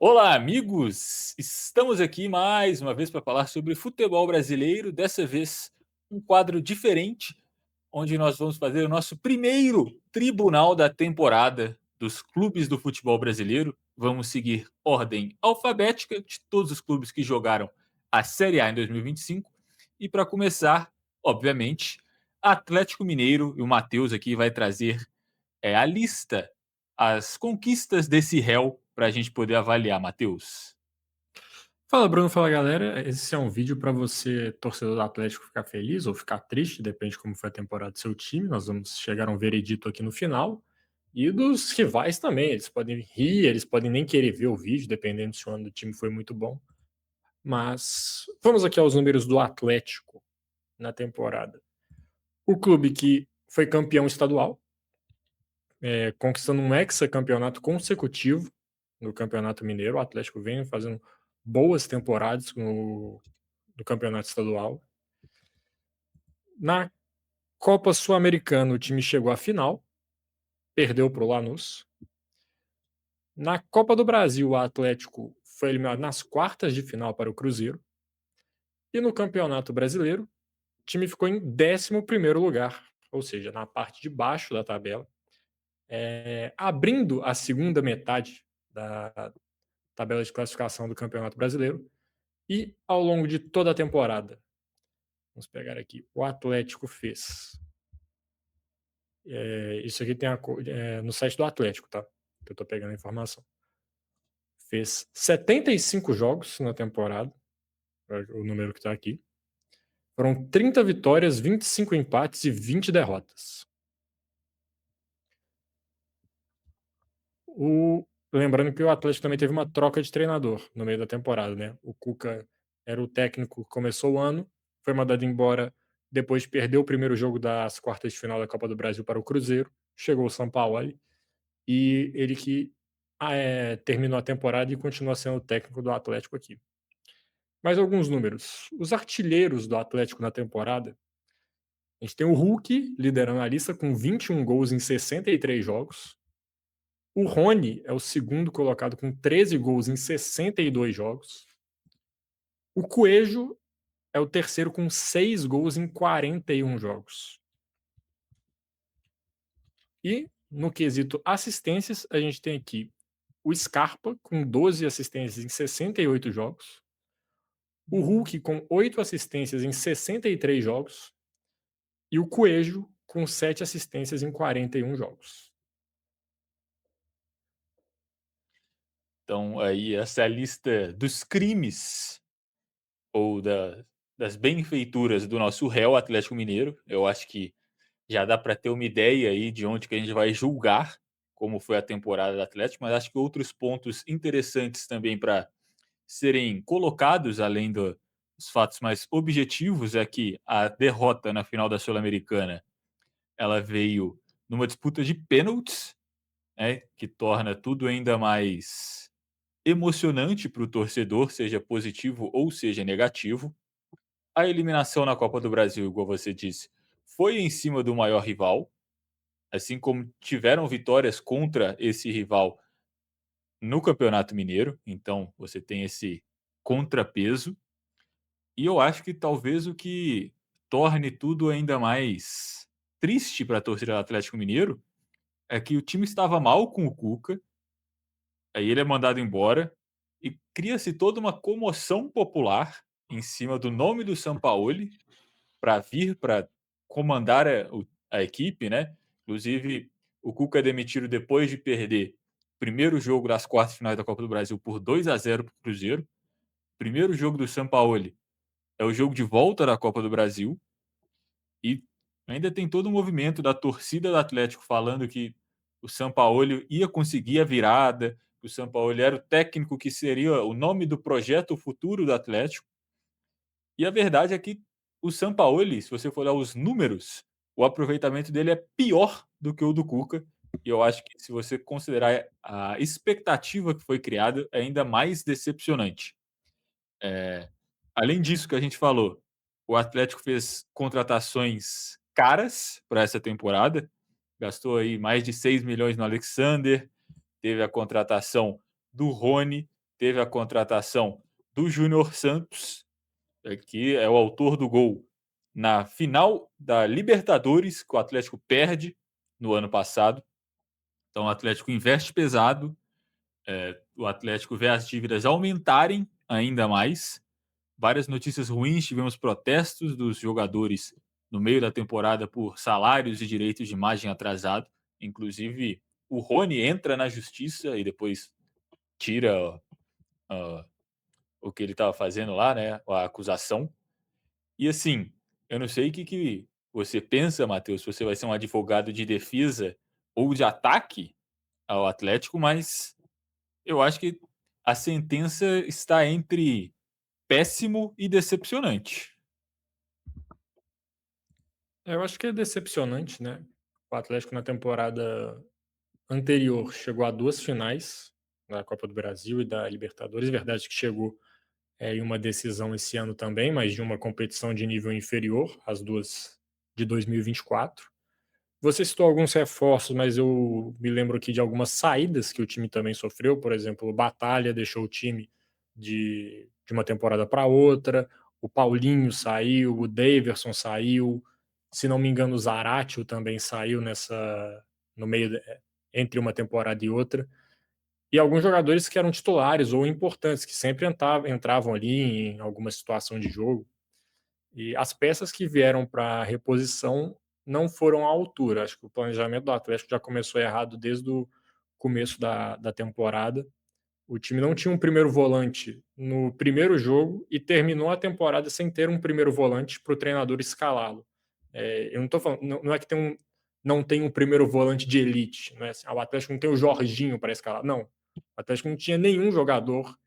Olá, amigos! Estamos aqui mais uma vez para falar sobre futebol brasileiro. Dessa vez, um quadro diferente, onde nós vamos fazer o nosso primeiro tribunal da temporada dos clubes do futebol brasileiro. Vamos seguir ordem alfabética de todos os clubes que jogaram a Série A em 2025. E para começar, obviamente, Atlético Mineiro. E o Matheus aqui vai trazer a lista, as conquistas desse réu para a gente poder avaliar, Matheus. Fala Bruno, fala galera. Esse é um vídeo para você, torcedor do Atlético, ficar feliz ou ficar triste, depende de como foi a temporada do seu time. Nós vamos chegar a um veredito aqui no final. E dos rivais também, eles podem rir, eles podem nem querer ver o vídeo, dependendo se o ano do time foi muito bom. Mas vamos aqui aos números do Atlético na temporada. O clube que foi campeão estadual, conquistando um hexacampeonato consecutivo no Campeonato Mineiro. O Atlético vem fazendo boas temporadas no Campeonato Estadual. Na Copa Sul-Americana, o time chegou à final, perdeu para o Lanús. Na Copa do Brasil, o Atlético foi eliminado nas quartas de final para o Cruzeiro. E no Campeonato Brasileiro, o time ficou em 11º lugar, ou seja, na parte de baixo da tabela, abrindo a segunda metade da tabela de classificação do Campeonato Brasileiro. E ao longo de toda a temporada, vamos pegar aqui, o Atlético fez. Isso aqui tem no site do Atlético, tá? Que eu tô pegando a informação. Fez 75 jogos na temporada, o número que tá aqui. Foram 30 vitórias, 25 empates e 20 derrotas. Lembrando que o Atlético também teve uma troca de treinador no meio da temporada, né? O Cuca era o técnico que começou o ano, foi mandado embora depois de perder o primeiro jogo das quartas de final da Copa do Brasil para o Cruzeiro. Chegou o Sampaoli e ele que terminou a temporada e continua sendo o técnico do Atlético aqui. Mais alguns números. Os artilheiros do Atlético na temporada, a gente tem o Hulk liderando a lista com 21 gols em 63 jogos. O Rony é o segundo colocado com 13 gols em 62 jogos. O Coelho é o terceiro com 6 gols em 41 jogos. E no quesito assistências, a gente tem aqui o Scarpa com 12 assistências em 68 jogos. O Hulk com 8 assistências em 63 jogos. E o Coelho com 7 assistências em 41 jogos. Então, aí, essa é a lista dos crimes ou das benfeituras do nosso réu Atlético Mineiro. Eu acho que já dá para ter uma ideia aí de onde que a gente vai julgar como foi a temporada do Atlético, mas acho que outros pontos interessantes também para serem colocados, além dos fatos mais objetivos, é que a derrota na final da Sul-Americana ela veio numa disputa de pênaltis, né, que torna tudo ainda mais emocionante para o torcedor, seja positivo ou seja negativo. A eliminação na Copa do Brasil, igual você disse, foi em cima do maior rival, assim como tiveram vitórias contra esse rival no Campeonato Mineiro, então você tem esse contrapeso. E eu acho que talvez o que torne tudo ainda mais triste para a torcida do Atlético Mineiro é que o time estava mal com o Cuca, aí ele é mandado embora e cria-se toda uma comoção popular em cima do nome do Sampaoli para vir para comandar a equipe, né? Inclusive, o Cuca é demitido depois de perder o primeiro jogo das quartas finais da Copa do Brasil por 2-0 para o Cruzeiro. Primeiro jogo do Sampaoli é o jogo de volta da Copa do Brasil e ainda tem todo o movimento da torcida do Atlético falando que o Sampaoli ia conseguir a virada, que o Sampaoli era o técnico que seria o nome do projeto futuro do Atlético. E a verdade é que o Sampaoli, se você for olhar os números, o aproveitamento dele é pior do que o do Cuca. E eu acho que se você considerar a expectativa que foi criada, é ainda mais decepcionante. É, além disso que a gente falou, o Atlético fez contratações caras para essa temporada, gastou aí mais de 6 milhões no Alexander, teve a contratação do Rony, teve a contratação do Júnior Santos, que é o autor do gol na final da Libertadores, que o Atlético perde no ano passado. Então o Atlético investe pesado, o Atlético vê as dívidas aumentarem ainda mais. Várias notícias ruins, tivemos protestos dos jogadores no meio da temporada por salários e direitos de imagem atrasado. Inclusive, o Rony entra na justiça e depois tira uh, o que ele estava fazendo lá, né? A acusação. E assim, eu não sei o que você pensa, Matheus, se você vai ser um advogado de defesa ou de ataque ao Atlético, mas eu acho que a sentença está entre péssimo e decepcionante. Eu acho que é decepcionante, né. O Atlético na temporada anterior chegou a 2 finais da Copa do Brasil e da Libertadores. Verdade que chegou, em uma decisão esse ano também, mas de uma competição de nível inferior, as 2 de 2024. Você citou alguns reforços, mas eu me lembro aqui de algumas saídas que o time também sofreu, por exemplo, o Batalha deixou o time de uma temporada para outra, o Paulinho saiu, o Daverson saiu, se não me engano o Zaratio também saiu nessa no meio entre uma temporada e outra. E alguns jogadores que eram titulares ou importantes, que sempre entravam ali em alguma situação de jogo. E as peças que vieram para reposição não foram à altura. Acho que o planejamento do Atlético já começou errado desde o começo da temporada. O time não tinha um primeiro volante no primeiro jogo e terminou a temporada sem ter um primeiro volante para o treinador escalá-lo. Eu não estou falando, não é que não tem um primeiro volante de elite, não é assim, o Atlético não tem o Jorginho para escalar, não. O Atlético não tinha nenhum jogador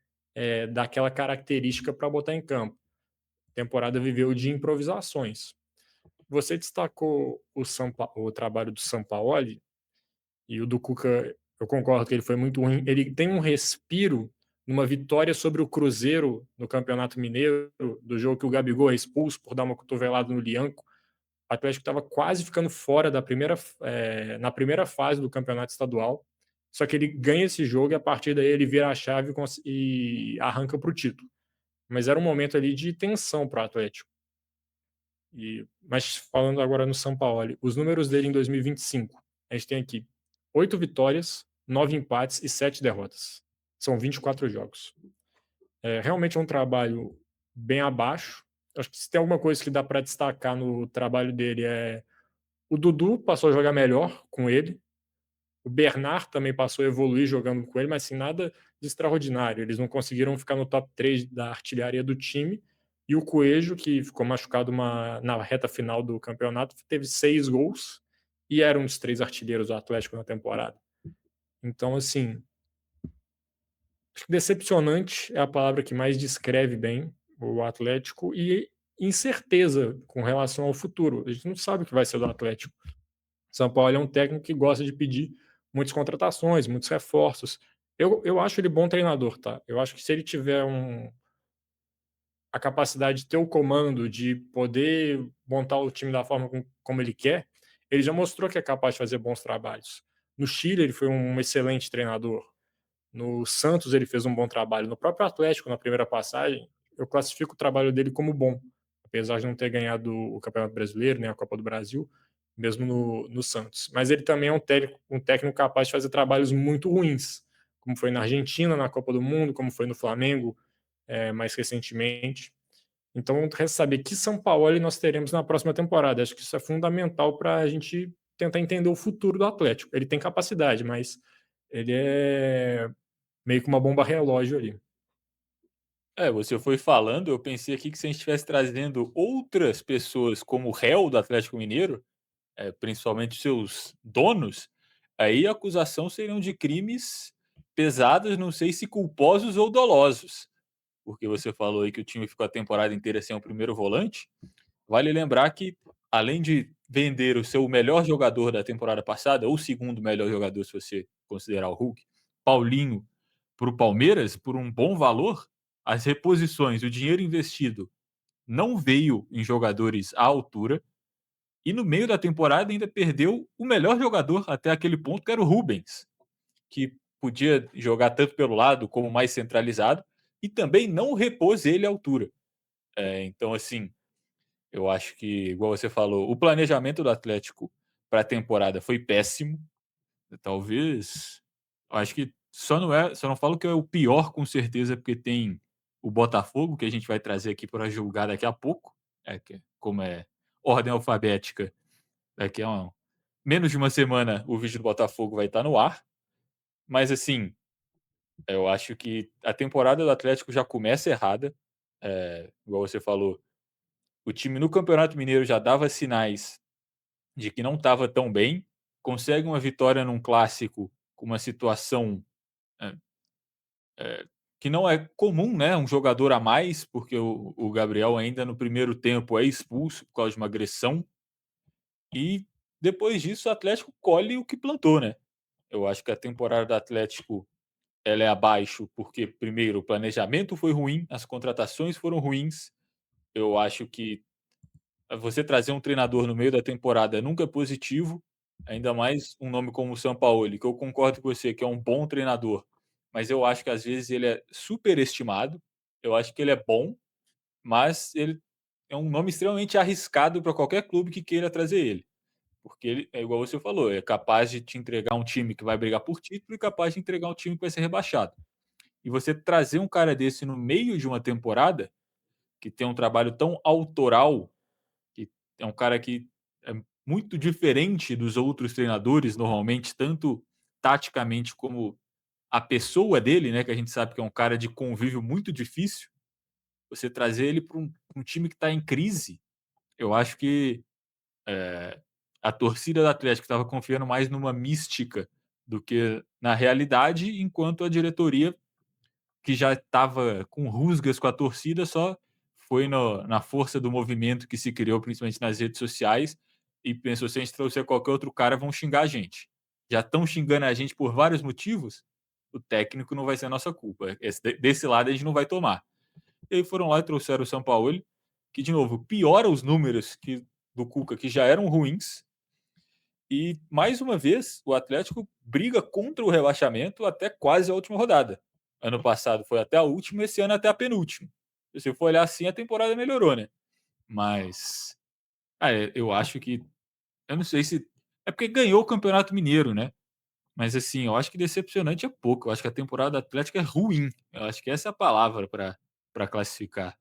daquela característica para botar em campo. A temporada viveu de improvisações. Você destacou o trabalho do Sampaoli e o do Cuca, eu concordo que ele foi muito ruim. Ele tem um respiro numa vitória sobre o Cruzeiro no Campeonato Mineiro, do jogo que o Gabigol é expulso por dar uma cotovelada no Lianco. O Atlético estava quase ficando fora na primeira fase do Campeonato Estadual. Só que ele ganha esse jogo e a partir daí ele vira a chave e arranca para o título. Mas era um momento ali de tensão para o Atlético. Mas falando agora no Sampaoli, os números dele em 2025, a gente tem aqui 8 vitórias, 9 empates e 7 derrotas. São 24 jogos. Realmente é um trabalho bem abaixo. Acho que se tem alguma coisa que dá para destacar no trabalho dele é o Dudu passou a jogar melhor com ele, o Bernard também passou a evoluir jogando com ele, mas sem nada de extraordinário. Eles não conseguiram ficar no top 3 da artilharia do time. E o Coelho, que ficou machucado na reta final do campeonato, teve 6 gols e era um dos 3 artilheiros do Atlético na temporada. Então, assim, acho que decepcionante é a palavra que mais descreve bem o Atlético e incerteza com relação ao futuro. A gente não sabe o que vai ser do Atlético. São Paulo é um técnico que gosta de pedir muitas contratações, muitos reforços. Eu acho ele bom treinador, tá? Eu acho que se ele tiver a capacidade de ter o comando, de poder montar o time da forma como ele quer, ele já mostrou que é capaz de fazer bons trabalhos. No Chile, ele foi um excelente treinador. No Santos, ele fez um bom trabalho. No próprio Atlético, na primeira passagem, eu classifico o trabalho dele como bom, apesar de não ter ganhado o Campeonato Brasileiro, nem a Copa do Brasil, mesmo no Santos. Mas ele também é um técnico capaz de fazer trabalhos muito ruins, como foi na Argentina, na Copa do Mundo, como foi no Flamengo, mais recentemente. Então, resta saber que São Paulo nós teremos na próxima temporada. Acho que isso é fundamental para a gente tentar entender o futuro do Atlético. Ele tem capacidade, mas ele é meio que uma bomba relógio ali. Você foi falando, eu pensei aqui que se a gente estivesse trazendo outras pessoas como réu do Atlético Mineiro, principalmente seus donos, aí a acusação seriam de crimes pesados, não sei se culposos ou dolosos, porque você falou aí que o time ficou a temporada inteira sem o primeiro volante. Vale lembrar que, além de vender o seu melhor jogador da temporada passada, ou o segundo melhor jogador, se você considerar o Hulk, Paulinho, para o Palmeiras, por um bom valor, as reposições, o dinheiro investido não veio em jogadores à altura, e no meio da temporada ainda perdeu o melhor jogador até aquele ponto, que era o Rubens, que podia jogar tanto pelo lado como mais centralizado e também não repôs ele à altura. Então, assim, eu acho que, igual você falou, o planejamento do Atlético para a temporada foi péssimo. Talvez, eu acho que só não falo que é o pior com certeza, porque tem o Botafogo, que a gente vai trazer aqui para julgar daqui a pouco, que como é ordem alfabética, daqui a menos de uma semana o vídeo do Botafogo vai estar no ar. Mas assim, eu acho que a temporada do Atlético já começa errada, igual você falou, o time no Campeonato Mineiro já dava sinais de que não estava tão bem, consegue uma vitória num clássico com uma situação, eh que não é comum, né, um jogador a mais, porque o Gabriel ainda no primeiro tempo é expulso por causa de uma agressão, e depois disso o Atlético colhe o que plantou, né. Eu acho que a temporada do Atlético, ela é abaixo, porque primeiro o planejamento foi ruim, as contratações foram ruins, eu acho que você trazer um treinador no meio da temporada nunca é positivo, ainda mais um nome como o Sampaoli, que eu concordo com você que é um bom treinador, mas eu acho que às vezes ele é superestimado. Eu acho que ele é bom, mas ele é um nome extremamente arriscado para qualquer clube que queira trazer ele, porque ele é igual você falou, é capaz de te entregar um time que vai brigar por título e capaz de entregar um time que vai ser rebaixado. E você trazer um cara desse no meio de uma temporada, que tem um trabalho tão autoral, que é um cara que é muito diferente dos outros treinadores, normalmente, tanto taticamente como a pessoa dele, né, que a gente sabe que é um cara de convívio muito difícil, você trazer ele para um time que está em crise, eu acho que, a torcida do Atlético estava confiando mais numa mística do que na realidade, enquanto a diretoria, que já estava com rusgas com a torcida, só foi na força do movimento que se criou, principalmente nas redes sociais, e pensou: "Se a gente trouxer qualquer outro cara, vão xingar a gente. Já estão xingando a gente por vários motivos, o técnico não vai ser a nossa culpa. Desse lado a gente não vai tomar". E aí foram lá e trouxeram o Sampaoli, que de novo piora os números do Cuca, que já eram ruins, e mais uma vez o Atlético briga contra o rebaixamento até quase a última rodada. Ano passado foi até a última, esse ano até a penúltima. Se você for olhar assim, a temporada melhorou, né? Mas eu acho que, eu não sei se é porque ganhou o Campeonato Mineiro, né? Mas assim, eu acho que decepcionante é pouco. Eu acho que a temporada do Atlético é ruim. Eu acho que essa é a palavra para classificar.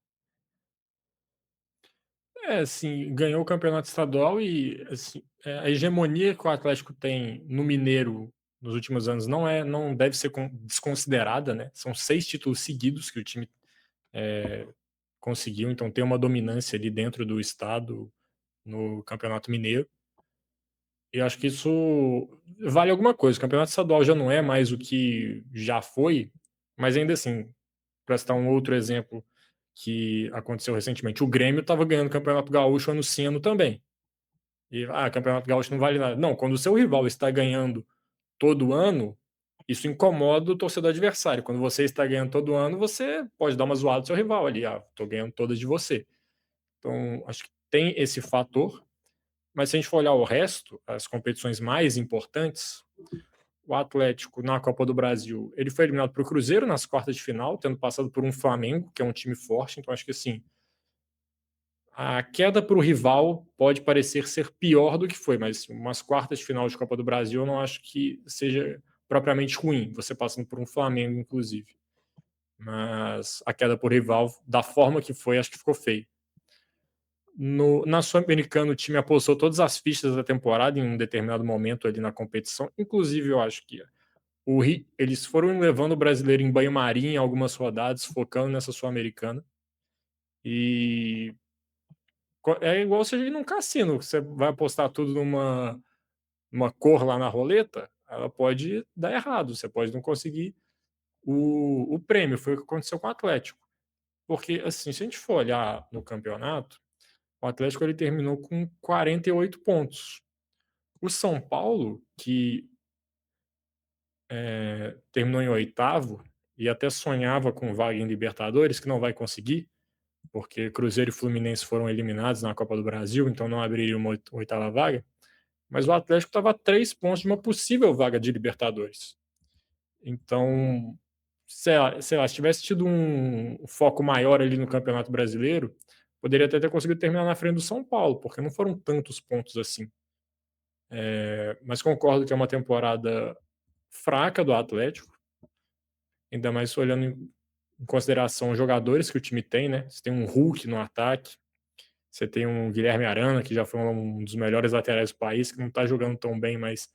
É, assim, ganhou o campeonato estadual e, assim, a hegemonia que o Atlético tem no Mineiro nos últimos anos não deve ser desconsiderada, né? São 6 títulos seguidos que o time, eh, conseguiu, então tem uma dominância ali dentro do estado no Campeonato Mineiro. E eu acho que isso vale alguma coisa. O campeonato estadual já não é mais o que já foi, mas ainda assim, para citar um outro exemplo que aconteceu recentemente, o Grêmio estava ganhando o Campeonato Gaúcho ano sim, ano também. E, Campeonato Gaúcho não vale nada. Não, quando o seu rival está ganhando todo ano, isso incomoda o torcedor adversário. Quando você está ganhando todo ano, você pode dar uma zoada do seu rival ali, tô ganhando todas de você. Então, acho que tem esse fator, mas se a gente for olhar o resto, as competições mais importantes, o Atlético na Copa do Brasil, ele foi eliminado para o Cruzeiro nas quartas de final, tendo passado por um Flamengo, que é um time forte, então acho que assim, a queda para o rival pode parecer ser pior do que foi, mas umas quartas de final de Copa do Brasil eu não acho que seja propriamente ruim, você passando por um Flamengo, inclusive. Mas a queda por rival, da forma que foi, acho que ficou feio. Na Sul-Americana, o time apostou todas as fichas da temporada em um determinado momento ali na competição. Inclusive, eu acho que eles foram levando o brasileiro em banho-maria em algumas rodadas, focando nessa Sul-Americana. E é igual você ir num cassino, você vai apostar tudo numa cor lá na roleta, ela pode dar errado, você pode não conseguir o prêmio. Foi o que aconteceu com o Atlético. Porque, assim, se a gente for olhar no campeonato, o Atlético ele terminou com 48 pontos. O São Paulo, que terminou em oitavo e até sonhava com vaga em Libertadores, que não vai conseguir, porque Cruzeiro e Fluminense foram eliminados na Copa do Brasil, então não abriria uma oitava vaga. Mas o Atlético estava a 3 pontos de uma possível vaga de Libertadores. Então, sei lá, se tivesse tido um foco maior ali no Campeonato Brasileiro, poderia até ter conseguido terminar na frente do São Paulo, porque não foram tantos pontos assim. Mas concordo que é uma temporada fraca do Atlético, ainda mais olhando em consideração os jogadores que o time tem, né? Você tem um Hulk no ataque, você tem um Guilherme Arana, que já foi um dos melhores laterais do país, que não está jogando tão bem mais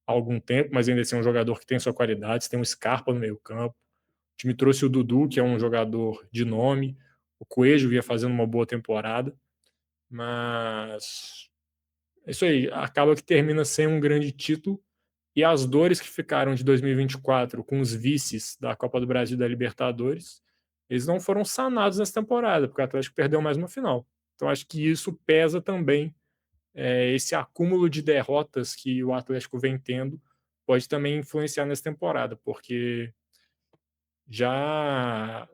há algum tempo, mas ainda assim é um jogador que tem sua qualidade. Você tem um Scarpa no meio-campo. O time trouxe o Dudu, que é um jogador de nome. O Coelho vinha fazendo uma boa temporada, mas é isso aí. Acaba que termina sem um grande título. E as dores que ficaram de 2024 com os vices da Copa do Brasil e da Libertadores, eles não foram sanados nessa temporada, porque o Atlético perdeu mais uma final. Então acho que isso pesa também, esse acúmulo de derrotas que o Atlético vem tendo pode também influenciar nessa temporada, porque já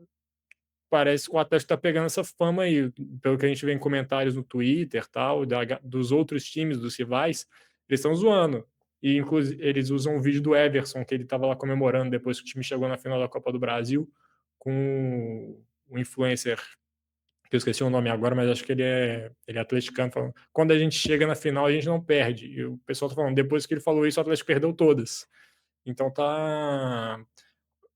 parece que o Atlético está pegando essa fama aí, pelo que a gente vê em comentários no Twitter, tal, dos outros times, dos rivais, eles estão zoando. E inclusive eles usam um vídeo do Everson, que ele estava lá comemorando depois que o time chegou na final da Copa do Brasil, com o influencer, que eu esqueci o nome agora, mas acho que ele é atleticano, falando, quando a gente chega na final, a gente não perde. E o pessoal tá falando, depois que ele falou isso, o Atlético perdeu todas. Então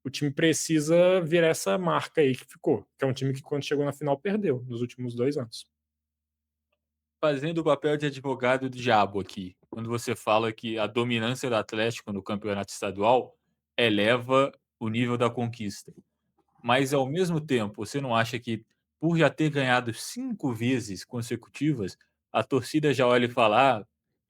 o time precisa virar essa marca aí que ficou, que é um time que quando chegou na final perdeu nos últimos 2 anos. Fazendo o papel de advogado do diabo aqui, quando você fala que a dominância do Atlético no campeonato estadual eleva o nível da conquista. Mas ao mesmo tempo, você não acha que por já ter ganhado 5 vezes consecutivas, a torcida já olha e fala: "Ah,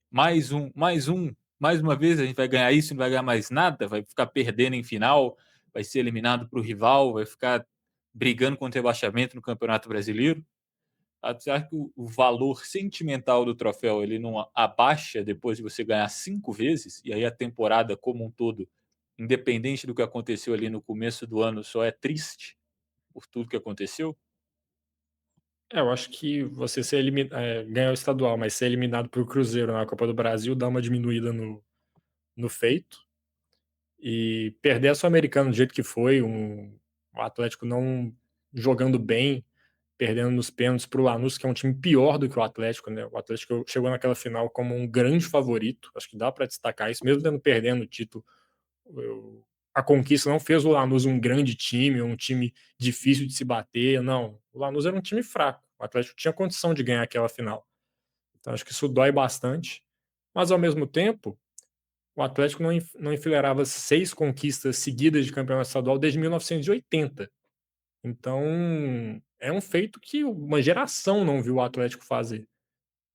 mais uma vez a gente vai ganhar isso, não vai ganhar mais nada, vai ficar perdendo em final, vai ser eliminado para o rival, vai ficar brigando contra o rebaixamento no Campeonato Brasileiro". Apesar que o valor sentimental do troféu ele não abaixa depois de você ganhar 5 vezes, e aí a temporada como um todo, independente do que aconteceu ali no começo do ano, só é triste por tudo que aconteceu. Eu acho que você ganhar o estadual, mas ser eliminado para o Cruzeiro na Copa do Brasil dá uma diminuída no feito. E perder a Sul-Americana do jeito que foi, o Atlético não jogando bem, perdendo nos pênaltis para o Lanús, que é um time pior do que o Atlético, né? O Atlético chegou naquela final como um grande favorito, acho que dá para destacar isso, mesmo tendo perdendo o título. A conquista não fez o Lanús um grande time, um time difícil de se bater, não. O Lanús era um time fraco, o Atlético tinha condição de ganhar aquela final. Então acho que isso dói bastante, mas ao mesmo tempo, o Atlético não enfileirava 6 conquistas seguidas de campeonato estadual desde 1980. Então, é um feito que uma geração não viu o Atlético fazer,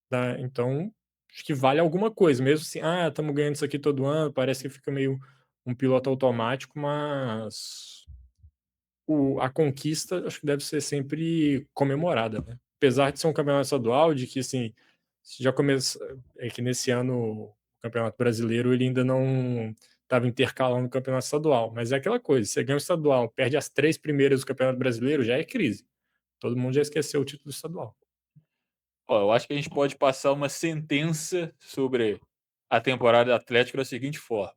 tá. Então, acho que vale alguma coisa, mesmo assim: "Ah, estamos ganhando isso aqui todo ano", parece que fica meio um piloto automático, mas a conquista acho que deve ser sempre comemorada, né. Apesar de ser um campeonato estadual, de que, assim, já começa é que nesse ano o Campeonato Brasileiro ele ainda não estava intercalando o Campeonato Estadual, mas é aquela coisa, você ganha o estadual, perde as 3 primeiras do Campeonato Brasileiro, já é crise. Todo mundo já esqueceu o título estadual. Ó, eu acho que a gente pode passar uma sentença sobre a temporada do Atlético da seguinte forma: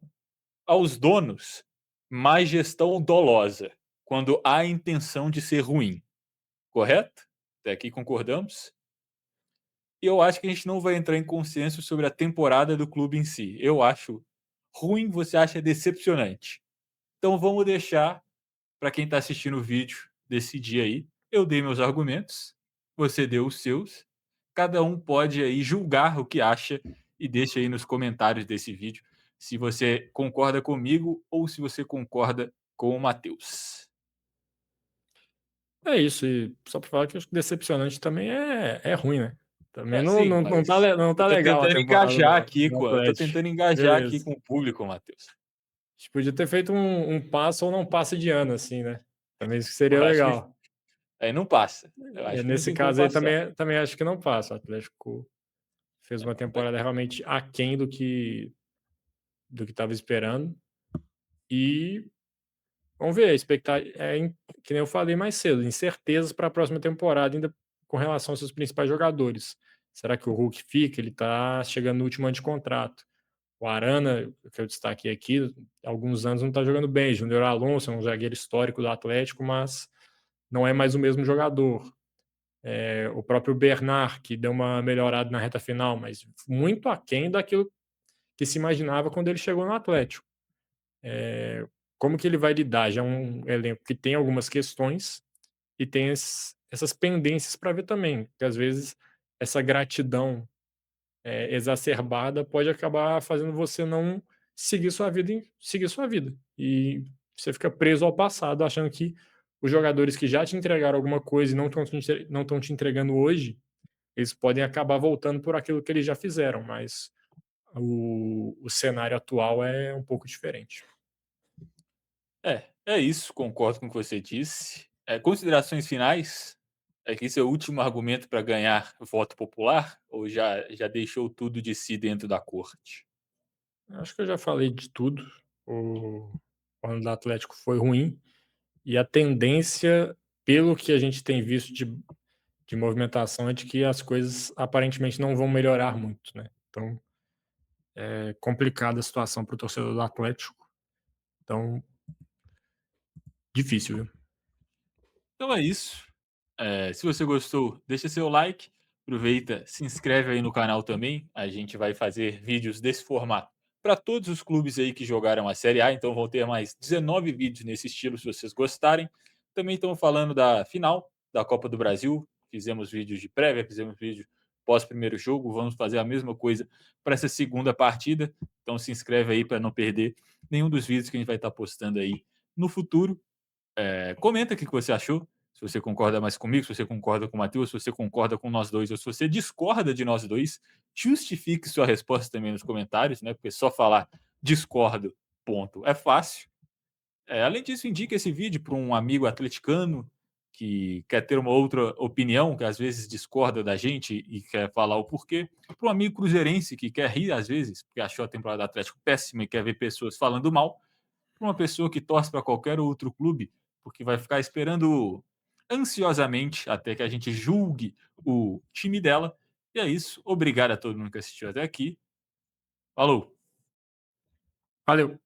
aos donos, mais gestão dolosa, quando há intenção de ser ruim, correto? Até aqui concordamos? E eu acho que a gente não vai entrar em consenso sobre a temporada do clube em si. Eu acho ruim, você acha decepcionante. Então vamos deixar para quem está assistindo o vídeo decidir aí. Eu dei meus argumentos, você deu os seus. Cada um pode aí julgar o que acha e deixa aí nos comentários desse vídeo se você concorda comigo ou se você concorda com o Matheus. É isso, e só pra falar que eu acho que decepcionante também é ruim, né. Também É, não sim, não não tá mas le não eu tá tô legal a tentando temporada engajar do aqui do com eu tô Atlético. tentando engajar aqui Beleza. com o público, Matheus. A gente podia ter feito um passo ou não passe de ano, assim, né. Também isso Eu seria acho que legal. aí não passa. Eu acho que não Nesse tem como caso aí passar. também acho que não passa. O Atlético fez uma temporada realmente aquém do que estava esperando. E vamos ver, a que nem eu falei mais cedo, incertezas para a próxima temporada ainda com relação aos seus principais jogadores. Será que o Hulk fica? Ele está chegando no último ano de contrato. O Arana, que eu destaquei aqui, há alguns anos não está jogando bem. Júnior Alonso é um zagueiro histórico do Atlético, mas não é mais o mesmo jogador. O próprio Bernard, que deu uma melhorada na reta final, mas muito aquém daquilo que se imaginava quando ele chegou no Atlético. Como que ele vai lidar? Já é um elenco que tem algumas questões e tem essas pendências para ver também, porque às vezes essa gratidão exacerbada pode acabar fazendo você não seguir sua vida. E você fica preso ao passado, achando que os jogadores que já te entregaram alguma coisa e não estão te entregando hoje, eles podem acabar voltando por aquilo que eles já fizeram, mas o cenário atual é um pouco diferente. É isso, concordo com o que você disse. Considerações finais? É que esse é o último argumento para ganhar voto popular ou já deixou tudo de si dentro da corte? Acho que eu já falei de tudo. O ano do Atlético foi ruim e a tendência, pelo que a gente tem visto de movimentação, é de que as coisas aparentemente não vão melhorar muito, né. Então, é complicada a situação para o torcedor do Atlético, então difícil, viu. Então é isso. Se você gostou, deixa seu like, aproveita, se inscreve aí no canal também. A gente vai fazer vídeos desse formato para todos os clubes aí que jogaram a Série A, então vão ter mais 19 vídeos nesse estilo, se vocês gostarem. Também estamos falando da final da Copa do Brasil. Fizemos vídeos de prévia, fizemos vídeo pós primeiro jogo. Vamos fazer a mesma coisa para essa segunda partida. Então se inscreve aí para não perder nenhum dos vídeos que a gente vai estar postando aí no futuro. Comenta o que você achou, se você concorda mais comigo, se você concorda com o Matheus, se você concorda com nós dois ou se você discorda de nós dois. Justifique sua resposta também nos comentários, né? Porque só falar discordo, ponto, é fácil. Além disso, indique esse vídeo para um amigo atleticano que quer ter uma outra opinião, que às vezes discorda da gente e quer falar o porquê. Para um amigo cruzeirense que quer rir às vezes, porque achou a temporada do Atlético péssima e quer ver pessoas falando mal, para uma pessoa que torce para qualquer outro clube, porque vai ficar esperando ansiosamente até que a gente julgue o time dela. E é isso. Obrigado a todo mundo que assistiu até aqui. Falou! Valeu.